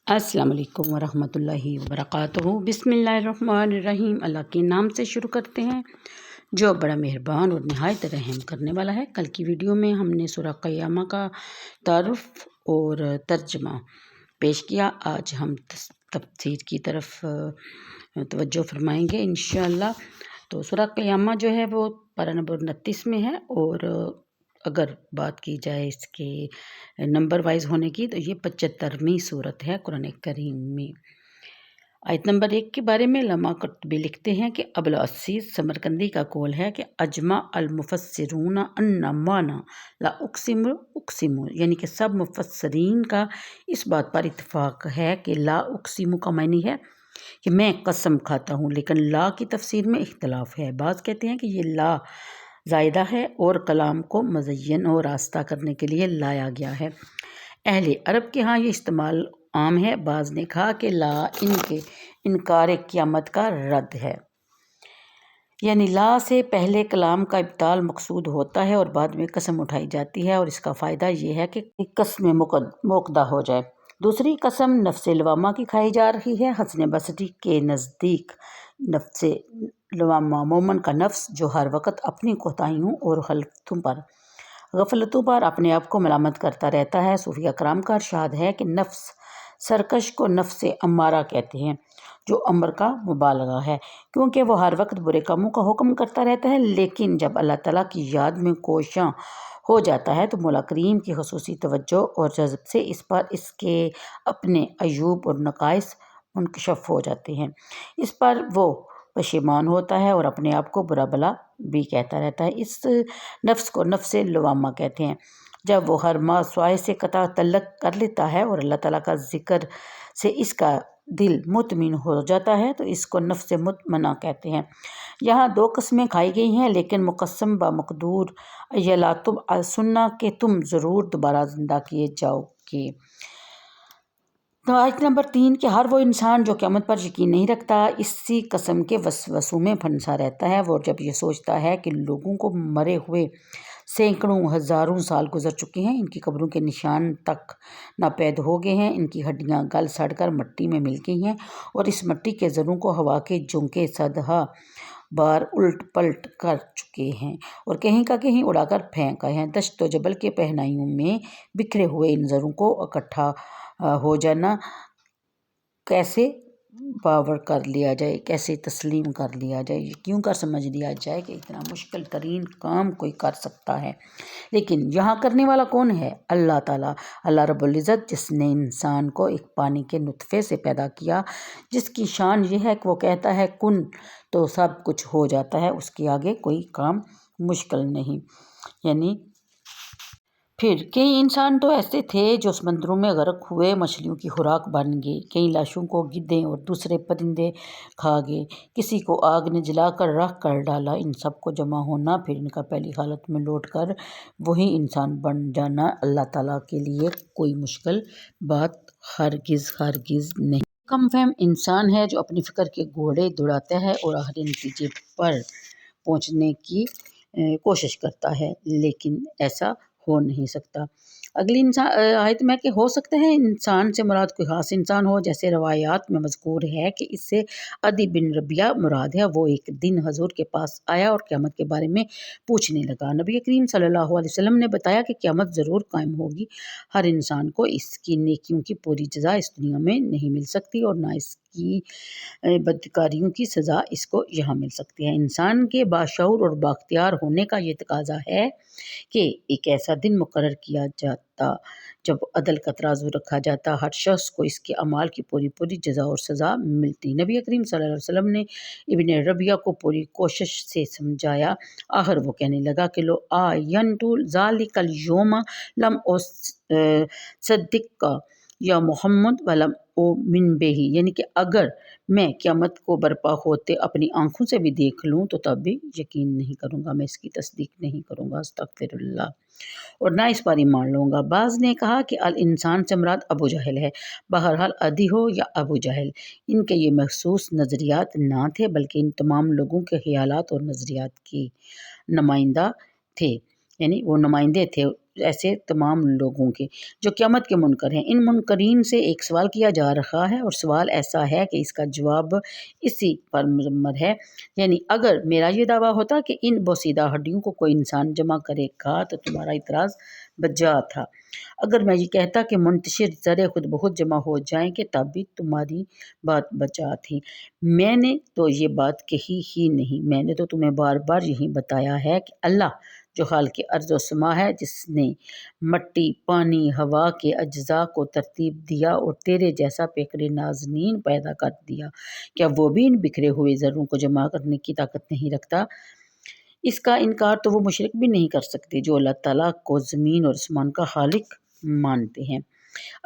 السلام علیکم ورحمۃ اللہ وبرکاتہ۔ بسم اللہ الرحمن الرحیم۔ اللہ کے نام سے شروع کرتے ہیں جو بڑا مہربان اور نہایت رحم کرنے والا ہے۔ کل کی ویڈیو میں ہم نے سورہ قیامہ کا تعارف اور ترجمہ پیش کیا۔ آج ہم تفسیر کی طرف توجہ فرمائیں گے انشاءاللہ۔ تو سورہ قیامہ جو ہے وہ پارہ نمبر 29 میں ہے، اور اگر بات کی جائے اس کے نمبر وائز ہونے کی تو یہ 75ویں صورت ہے قرآن کریم میں۔ آیت نمبر 1 کے بارے میں علماء قرطبی لکھتے ہیں کہ ابوالعسیس سمرقندی کا قول ہے کہ اجمع المفسرون ان معنی لا اقسم، یعنی کہ سب مفسرین کا اس بات پر اتفاق ہے کہ لا اقسم کا معنی ہے کہ میں قسم کھاتا ہوں، لیکن لا کی تفسیر میں اختلاف ہے۔ بعض کہتے ہیں کہ یہ لا زائدہ ہے اور کلام کو مزین اور راستہ کرنے کے لیے لایا گیا ہے۔ اہل عرب کے ہاں یہ استعمال عام ہے۔ بعض نے کہا کہ لا ان کے انکار قیامت کا رد ہے، یعنی لا سے پہلے کلام کا ابطال مقصود ہوتا ہے اور بعد میں قسم اٹھائی جاتی ہے، اور اس کا فائدہ یہ ہے کہ قسم موقدہ ہو جائے۔ دوسری قسم نفس لوامہ کی کھائی جا رہی ہے۔ حسن بصری کے نزدیک نفس لوامہ مومن کا نفس جو ہر وقت اپنی کوتاہیوں اور غفلتوں پر اپنے آپ کو ملامت کرتا رہتا ہے۔ صوفیہ کرام کا ارشاد ہے کہ نفس سرکش کو نفس امارہ کہتے ہیں، جو امر کا مبالغہ ہے، کیونکہ وہ ہر وقت برے کاموں کا حکم کرتا رہتا ہے، لیکن جب اللہ تعالیٰ کی یاد میں کوشاں ہو جاتا ہے تو مولا کریم کی خصوصی توجہ اور جذب سے اس پر اس کے اپنے عیوب اور نقائص منکشف ہو جاتے ہیں۔ اس پر وہ پشیمان ہوتا ہے اور اپنے آپ کو برا بھلا بھی کہتا رہتا ہے۔ اس نفس کو نفس لوامہ کہتے ہیں۔ جب وہ ہر ماہ سوائے سے قطع تعلق کر لیتا ہے اور اللہ تعالیٰ کا ذکر سے اس کا دل مطمئن ہو جاتا ہے تو اس کو نفس مطمئنہ کہتے ہیں۔ یہاں دو قسمیں کھائی گئی ہیں، لیکن مقسم با مقدور لا تبعثن کہ تم ضرور دوبارہ زندہ کیے جاؤ گے۔ تو آیت نمبر 3 کہ ہر وہ انسان جو قیامت پر یقین نہیں رکھتا اسی قسم کے وسوسوں میں پھنسا رہتا ہے۔ وہ جب یہ سوچتا ہے کہ لوگوں کو مرے ہوئے سینکڑوں ہزاروں سال گزر چکے ہیں، ان کی قبروں کے نشان تک ناپید ہو گئے ہیں، ان کی ہڈیاں گل سڑ کر مٹی میں مل گئی ہیں، اور اس مٹی کے ذروں کو ہوا کے جھونکے صدہا بار الٹ پلٹ کر چکے ہیں اور کہیں کا کہیں اڑا کر پھینک آئے ہیں۔ دشت و جبل کے پہنائیوں میں بکھرے ہوئے ان ذروں کو اکٹھا ہو جانا کیسے باور کر لیا جائے، کیسے تسلیم کر لیا جائے، یہ کیوں کر سمجھ لیا جائے کہ اتنا مشکل ترین کام کوئی کر سکتا ہے۔ لیکن یہاں کرنے والا کون ہے؟ اللہ تعالیٰ، اللہ رب العزت، جس نے انسان کو ایک پانی کے نطفے سے پیدا کیا، جس کی شان یہ ہے کہ وہ کہتا ہے کن تو سب کچھ ہو جاتا ہے، اس کے آگے کوئی کام مشکل نہیں۔ یعنی پھر کئی انسان تو ایسے تھے جو سمندروں میں غرق ہوئے مچھلیوں کی خوراک بن گئے، کئی لاشوں کو گدھے اور دوسرے پرندے کھا گئے، کسی کو آگ نے جلا کر راکھ کر ڈالا۔ ان سب کو جمع ہونا، پھر ان کا پہلی حالت میں لوٹ کر وہی انسان بن جانا اللہ تعالیٰ کے لیے کوئی مشکل بات ہرگز نہیں۔ کم فہم انسان ہے جو اپنی فکر کے گھوڑے دوڑاتا ہے اور آخری نتیجے پر پہنچنے کی کوشش کرتا ہے، لیکن ایسا ہو نہیں سکتا۔ اگلی آیت میں کہ ہو سکتا ہے انسان سے مراد کوئی خاص انسان ہو، جیسے روایات میں مذکور ہے کہ اس سے عدی بن ربیعہ مراد ہے۔ وہ ایک دن حضور کے پاس آیا اور قیامت کے بارے میں پوچھنے لگا۔ نبی کریم صلی اللہ علیہ وسلم نے بتایا کہ قیامت ضرور قائم ہوگی، ہر انسان کو اس کی نیکیوں کی پوری جزا اس دنیا میں نہیں مل سکتی اور نہ اس کی بدکاریوں کی سزا اس کو یہاں مل سکتی ہے۔ انسان کے باشعور اور بااختیار ہونے کا یہ تقاضا ہے کہ ایک ایسا دن مقرر کیا جاتا جب عدل کا ترازو رکھا جاتا، ہر شخص کو اس کے اعمال کی پوری جزا اور سزا ملتی۔ نبی کریم صلی اللہ علیہ وسلم نے ابن ربیعہ کو پوری کوشش سے سمجھایا، آخر وہ کہنے لگا کہ لو آینت ذالک الیوم لم اصدق یا محمد ولم اومن بہ، یعنی کہ اگر میں قیامت کو برپا ہوتے اپنی آنکھوں سے بھی دیکھ لوں تو تب بھی یقین نہیں کروں گا، میں اس کی تصدیق نہیں کروں گا، استغفر اللہ، اور نہ اس پر ایمان لوں گا۔ بعض نے کہا کہ الانسان سے مراد ابو جہل ہے۔ بہرحال عدی ہو یا ابو جہل، ان کے یہ مخصوص نظریات نہ تھے بلکہ ان تمام لوگوں کے خیالات اور نظریات کی نمائندہ تھے۔ यानी वो नुमाइंदे थे ऐसे तमाम लोगों के जो क़यामत के मुनकर हैं। इन मुनकरीन से एक सवाल किया जा रहा है और सवाल ऐसा है कि इसका जवाब इसी पर मुजम्मल है। यानी अगर मेरा ये दावा होता कि इन बोसीदा हड्डियों को कोई इंसान जमा करेगा तो तुम्हारा इतराज़ बजा था। अगर मैं ये कहता कि मुंतशिर ज़रे खुद बहुत जमा हो जाएंगे तब भी तुम्हारी बात बचा थी। मैंने तो ये बात कही ही नहीं, मैंने तो तुम्हें बार बार यही बताया है कि अल्लाह जो खाल के अर्ज़ व समा है, जिसने मट्टी, पानी, हवा के अज्जा को तरतीब दिया और तेरे जैसा पेकरे नाज़नीन पैदा कर दिया, क्या वो भी इन बिखरे हुए ज़र्रों को जमा करने की ताकत नहीं रखता? इसका इनकार तो वो मुशरिक भी नहीं कर सकते जो अल्लाह ताला को ज़मीन और आसमान का खालिक मानते हैं।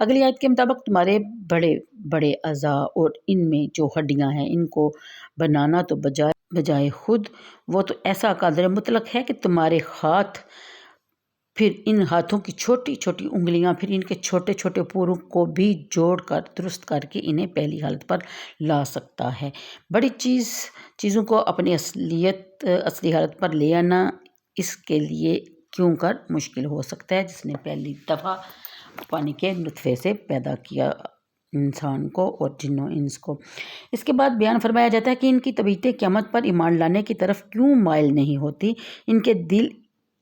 अगली आयत के मुताबिक तुम्हारे बड़े बड़े अज़ा और इनमें जो हड्डियाँ हैं इनको बनाना तो बजाय खुद वो तो ऐसा कादिर मुतलक है कि तुम्हारे हाथ फिर इन हाथों की छोटी छोटी उंगलियां फिर इनके छोटे छोटे पूरों को भी जोड़कर दुरुस्त करके इन्हें पहली हालत पर ला सकता है। बड़ी चीज़ों को अपनी असली हालत पर ले आना इसके लिए क्यों कर मुश्किल हो सकता है जिसने पहली दफ़ा पानी के नुतफ़े से पैदा किया इंसान को और जिन्नों इंस को। इसके बाद बयान फरमाया जाता है कि इनकी तबीयतें क़यामत पर ईमान लाने की तरफ क्यों माइल नहीं होती, इनके दिल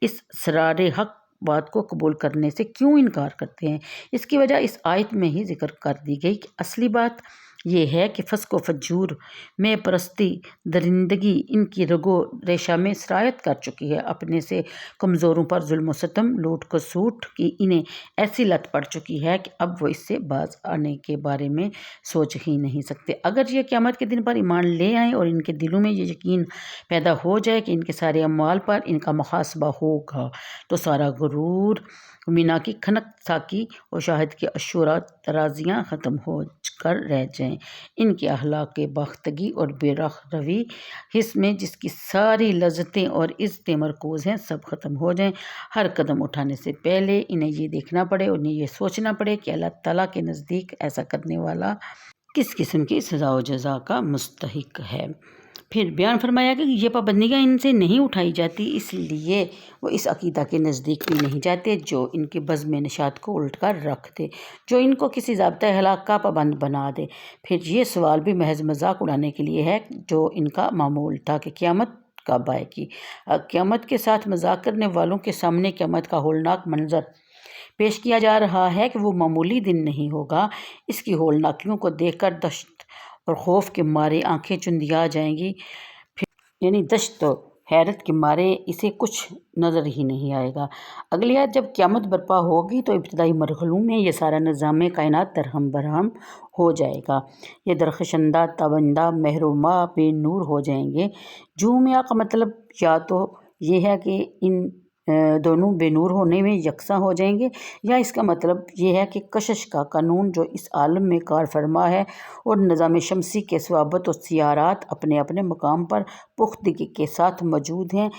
इस सरारे हक बात को कबूल करने से क्यों इनकार करते हैं। इसकी वजह इस आयत में ही जिक्र कर दी गई कि असली बात ये है कि फस्क व फजूर में परस्ती दरिंदगी इनकी रगो रेशा में सरायत कर चुकी है। अपने से कमज़ोरों पर जुल्म सतम लूट कसूट की इन्हें ऐसी लत पड़ चुकी है कि अब वो इससे बाज आने के बारे में सोच ही नहीं सकते। अगर ये क़यामत के दिन पर ईमान ले आएँ और इनके दिलों में ये यकीन पैदा हो जाए कि इनके सारे अमाल पर इनका मुहासबा होगा तो सारा गुरूर, मीना की खनक साकी और शाहिद की अशूरा तराजियाँ ख़त्म हो कर रह जाएं। इनके अखलाक के बाख्तगी और बेरख रवी हिस्स में जिसकी सारी लज्जतें और इज़्ज़तें मरकूज़ हैं सब ख़त्म हो जाएं। हर कदम उठाने से पहले इन्हें ये देखना पड़े और इन्हें ये सोचना पड़े कि अल्लाह ताला के नज़दीक ऐसा करने वाला किस किस्म की सज़ा व जज़ा का मुस्तहिक है। फिर बयान फरमाया कि ये पाबंदियाँ इनसे नहीं उठाई जाती, इसलिए वो इस अकीदा के नज़दीक भी नहीं जाते जो इनके बज़्म नशात को उल्ट कर रख दे, जो इनको किसी ज़ाब्ता हलाक का पाबंद बना दे। फिर ये सवाल भी महज मजाक उड़ाने के लिए है जो इनका मामूल था कि क़यामत कब आएगी। क़यामत के साथ मजाक करने वालों के सामने क़यामत का होलनाक मंजर पेश किया जा रहा है कि वो मामूली दिन नहीं होगा। इसकी होलनाकियों को देखकर दहशत और खौफ के मारे आंखें चुंधिया जाएंगी। यानी दहशत तो हैरत के मारे इसे कुछ नज़र ही नहीं आएगा। अगली आयत जब क़यामत बर्पा होगी तो इब्तदाई मरहलों में ये सारा निज़ाम कायनात दरहम बरहम हो जाएगा। ये दरख्शंदा तवंदा महरूमा बेनूर हो जाएंगे। जूमिया का मतलब या तो ये है कि इन दोनों बेनूर होने में यकसा हो जाएंगे, या इसका मतलब ये है कि कशिश का कानून जो इस आलम में कार फरमा है और निज़ाम शमसी के सवाबत और सियारात अपने अपने मकाम पर पुख्तगी के साथ मौजूद हैं,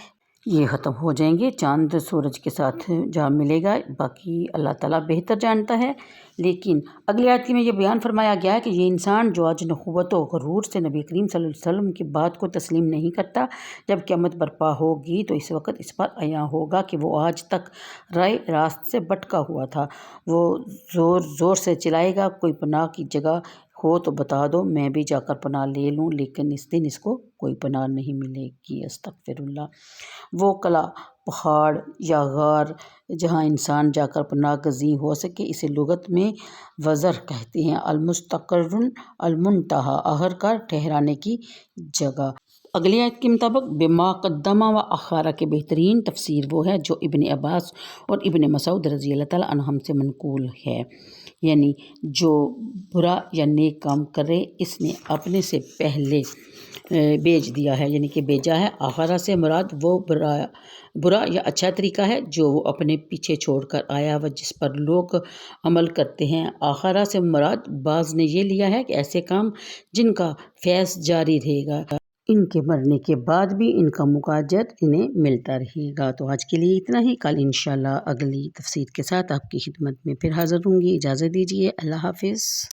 ये ख़त्म हो जाएंगे। चाँद सूरज के साथ जा मिलेगा, बाकी अल्लाह ताला बेहतर जानता है। लेकिन अगली आयत में ये बयान फरमाया गया है कि ये इंसान जो आज नखुवत व गरूर से नबी करीम सल्लल्लाहु अलैहि वसल्लम की बात को तस्लीम नहीं करता, जब क़यामत बर्पा होगी तो इस वक्त इस पर आया होगा कि वो आज तक राय रास्त से भटका हुआ था। वो ज़ोर ज़ोर से चिल्लाएगा, कोई पनाह की जगह हो तो बता दो, मैं भी जाकर पनाह ले लूँ, लेकिन इस दिन इसको कोई पनाह नहीं मिलेगी। अस्तगफिरुल्लाह। वो कला पहाड़ या गार जहाँ इंसान जाकर पनाह गज़ी हो सके, इसे लुगत में वज़र कहते हैं। अलमुस्तक़र्रुन अलमुंतहा आखिरकार ठहराने की जगह। अगली आयत के मुताबिक बिमा क़द्दमा व अखारा के बेहतरीन तफसीर वो है जो इब्न अब्बास और इब्न मसूद रज़ी अल्लाह तआला अन्हुम से मनकूल है। यानी जो बुरा या नेक काम करे इसने अपने से पहले बेच दिया है, यानी कि बेचा है। आखिरा से मुराद वो बुरा या अच्छा तरीका है जो वो अपने पीछे छोड़कर आया व जिस पर लोग अमल करते हैं। आखिरा से मुराद बाज़ ने ये लिया है कि ऐसे काम जिनका फैज़ जारी रहेगा, इनके मरने के बाद भी इनका मुकाजर इन्हें मिलता रहेगा। तो आज के लिए इतना ही। कल इंशाल्लाह अगली तफसीर के साथ आपकी खिदमत में फिर हाज़िर होंगी। इजाज़त दीजिए। अल्लाह हाफ़िज़।